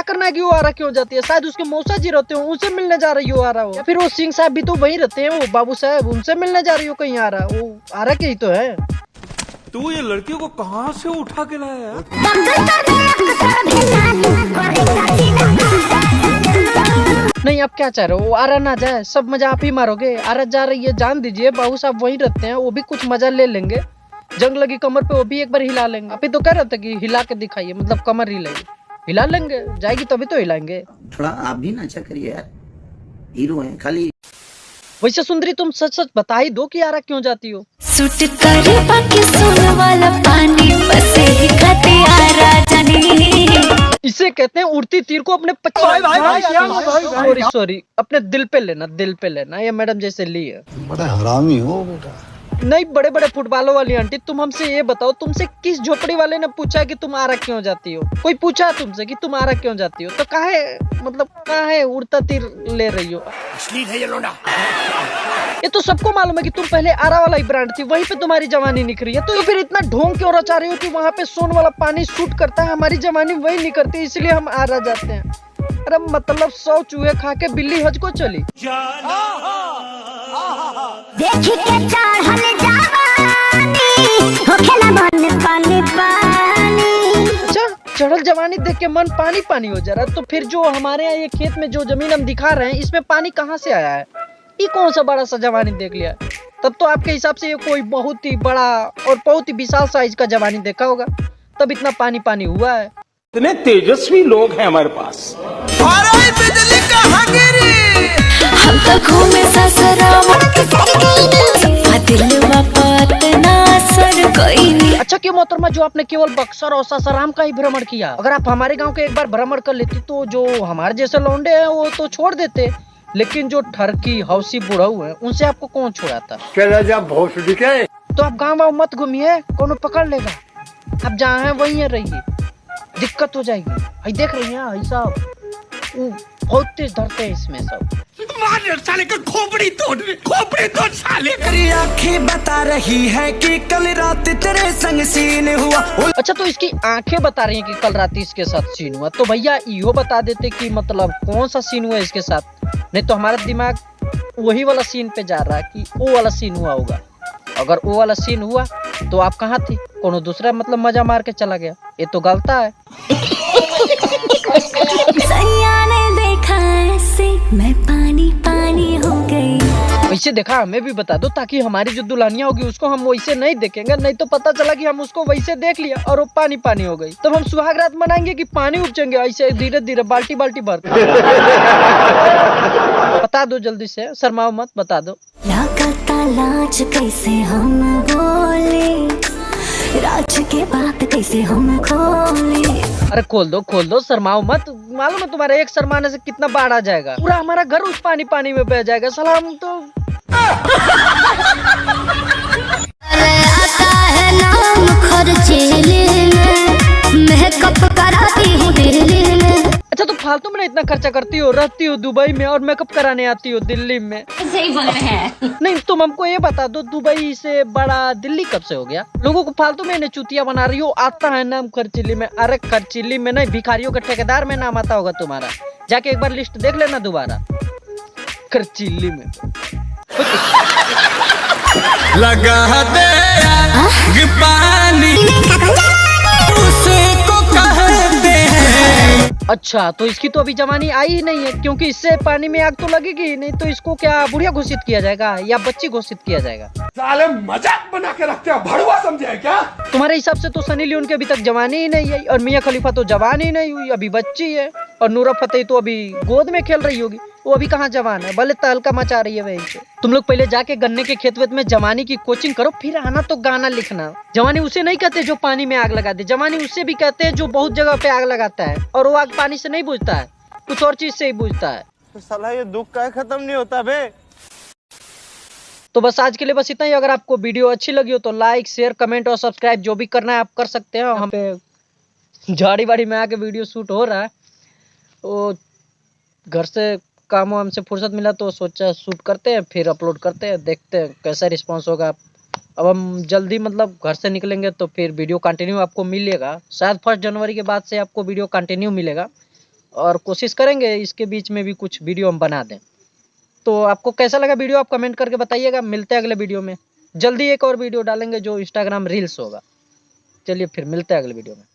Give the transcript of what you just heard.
करना है कि वो आरा क्यों जाती है? शायद उसके मौसा जी रहते हो, उनसे मिलने जा रही हो आरा हो, या फिर वो सिंह साहब भी तो वहीं रहते हैं, वो बाबू साहब, उनसे मिलने जा रही हो कहीं आरा? वो आरा के ही तो है। तू ये लड़कियों को कहाँ से उठा के लाया है? नहीं, आप क्या चाह रहे हो? वो आरा ना जाए, सब मजा आप ही मारोगे। आरा जा रही है, जान दीजिए, बाबू साहब वहीं रहते हैं, वो भी कुछ मजा ले लेंगे। जंग लगी कमर पे, वो भी एक बार हिला लेंगे। आप ही तो कह रहे थे कि हिला के दिखाइए, मतलब कमर हिलाइए। हिला लेंगे, जाएगी तभी तो हिलाएंगे। थोड़ा आप भी नाचा करिए यार, हीरो हैं खाली। वैसे सुंदरी, तुम सच सच बता ही दो कि आरा क्यों जाती हो? सूट करे बाकी सोने वाला पानी बसे ही खाते आरा जानी। इसे कहते हैं उड़ती तीर को अपने सॉरी अपने दिल पे लेना, दिल पे लेना। ये मैडम जैसे ली है। बड़ा हरामी हो बेटा। नहीं, बड़े बड़े फुटबॉलों वाली आंटी, तुम हमसे ये बताओ, तुमसे किस झोपड़ी वाले ने पूछा कि तुम आरा क्यों जाती हो? कोई पूछा तुमसे कि तुम आरा क्यों जाती हो? तो काहे, मतलब काहे उड़ता तीर ले रही हो? है ये लोंडा। ये तो सबको मालूम है कि तुम पहले आरा वाला ही ब्रांड थी, वहीं पे तुम्हारी जवानी निखरी है। तो फिर इतना ढोंग क्यों रचा रही हो कि वहाँ पे सोन वाला पानी शूट करता है, हमारी जवानी वही नहीं करती, इसलिए हम आरा जाते हैं। अरे मतलब 100 चूहे खा के बिल्ली हज को चली। अच्छा, चढ़ल जवानी देख के मन पानी पानी हो जा रहा है। तो फिर जो हमारे यहाँ ये खेत में जो जमीन हम दिखा रहे हैं, इसमें पानी कहाँ से आया है? ये कौन सा बड़ा सा जवानी देख लिया? तब तो आपके हिसाब से ये कोई बहुत ही बड़ा और बहुत ही विशाल साइज का जवानी देखा होगा, तब इतना पानी पानी हुआ है। इतने तेजस्वी लोग हैं हमारे पास। बिजली कहाँ गिरी? हम तो घूमे ससुराल दिलवा पतना सर कोई नहीं। अच्छा क्यों मोहतरमा, जो आपने केवल बक्सर और सासाराम का ही भ्रमण किया, अगर आप हमारे गांव के एक बार भ्रमण कर लेती तो जो हमारे जैसे लौंडे हैं वो तो छोड़ देते, लेकिन जो ठरकी हौसी बुढ़ऊ है उनसे आपको कौन छोड़ाता? चला जा भोसड़ी के। तो आप गाँव मत घूमिए, कौन पकड़ लेगा। आप जहाँ हैं वहीं रहिए, दिक्कत हो जाएगी। भाई देख रही हैं भाई साहब, बहुत तेज धरते हैं इसमें सब। साले का खोपड़ी तोड़ साले। तेरी आँखें बता रही है कि कल रात तेरे संग सीन हुआ। अच्छा, तो इसकी आंखें बता रही हैं कि कल रात इसके साथ सीन हुआ, तो भैया इहो बता देते कि मतलब कौन सा सीन हुआ इसके साथ, नहीं तो हमारा दिमाग वही वाला सीन पे जा रहा है कि वो वाला सीन हुआ होगा। अगर वो वाला सीन हुआ तो आप कहाँ थी? कोनो दूसरा मतलब मजा मार के चला गया, ये तो गलता है। देखा ऐसे मैं पानी पानी हो गई। वैसे देखा हमें भी बता दो, ताकि हमारी जो दुल्हनिया होगी उसको हम वैसे नहीं देखेंगे, नहीं तो पता चला कि हम उसको वैसे देख लिया और वो पानी पानी हो गई, तब हम सुहागरात मनाएंगे कि पानी उपचेंगे ऐसे धीरे धीरे बाल्टी बाल्टी भर। बता दो जल्दी से, शर्माओ मत, बता दो। लागता लाज कैसे हम बोले, राज के बात कैसे हम खोले। अरे खोल दो, शर्माओ मत। मालूम है तुम्हारे एक शर्माने से कितना बाढ़ आ जाएगा, पूरा हमारा घर उस पानी पानी में बह जाएगा। सलाम तो आता है नाम खर्चीले में, मेकअप कराती हूँ दिल्ली में। अच्छा, तो फालतू में इतना खर्चा करती हो, रहती हो दुबई में और मेकअप कराने आती हो दिल्ली में। सही बोल रहे हैं। नहीं, तुम हमको ये बता दो, दुबई से बड़ा दिल्ली कब से हो गया? लोगों को फालतू में इन्हें चूतिया बना रही हो। आता है नाम खर्चीली में। अरे खर्चीली में नहीं, भिखारियों के ठेकेदार में नाम आता होगा तुम्हारा। जाके एक बार लिस्ट देख लेना दोबारा, खर्चीली में। लगा दे पानी उसको कहते हैं। अच्छा, तो इसकी तो अभी जवानी आई ही नहीं है, क्योंकि इससे पानी में आग तो लगेगी ही नहीं, तो इसको क्या बुढ़िया घोषित किया जाएगा या बच्ची घोषित किया जाएगा? साले मजाक बना के रखते हैं, भड़वा समझे है क्या? तुम्हारे हिसाब से तो सनी लियोन की अभी तक जवानी ही नहीं है, और मियां खलीफा तो जवान ही नहीं हुई, अभी बच्ची है, और नूरा फतेही तो अभी गोद में खेल रही होगी, वो अभी कहाँ जवान है, भले तहलका मचा रही है वहीं से। तुम लोग पहले जाके गन्ने के खेत वेत में जवानी की कोचिंग करो, फिर आना तो गाना लिखना। जवानी उसे नहीं कहते जो पानी में आग लगा दे, जवानी उससे भी कहते हैं जो बहुत जगह पे आग लगाता है, और वो आग पानी से नहीं बुझता है, कुछ और चीज से ही बुझता है। तो साला ये दुख का खत्म नहीं होता बे। तो बस आज के लिए बस इतना ही। अगर आपको वीडियो अच्छी लगी हो तो लाइक, शेयर, कमेंट और सब्सक्राइब जो भी करना है आप कर सकते हैं। हम पे झाड़ी वाड़ी में आके वीडियो शूट हो रहा है, वो घर से काम वाम से फुर्सत मिला तो सोचा शूट करते हैं, फिर अपलोड करते हैं, देखते हैं कैसा रिस्पांस होगा। अब हम जल्दी मतलब घर से निकलेंगे तो फिर वीडियो कंटिन्यू आपको मिलेगा, शायद 1 जनवरी के बाद से आपको वीडियो कंटिन्यू मिलेगा। और कोशिश करेंगे इसके बीच में भी कुछ वीडियो हम बना दें। तो आपको कैसा लगा वीडियो आप कमेंट करके बताइएगा। मिलते हैं अगले वीडियो में, जल्दी एक और वीडियो डालेंगे जो इंस्टाग्राम रील्स होगा। चलिए फिर मिलते हैं अगले वीडियो में।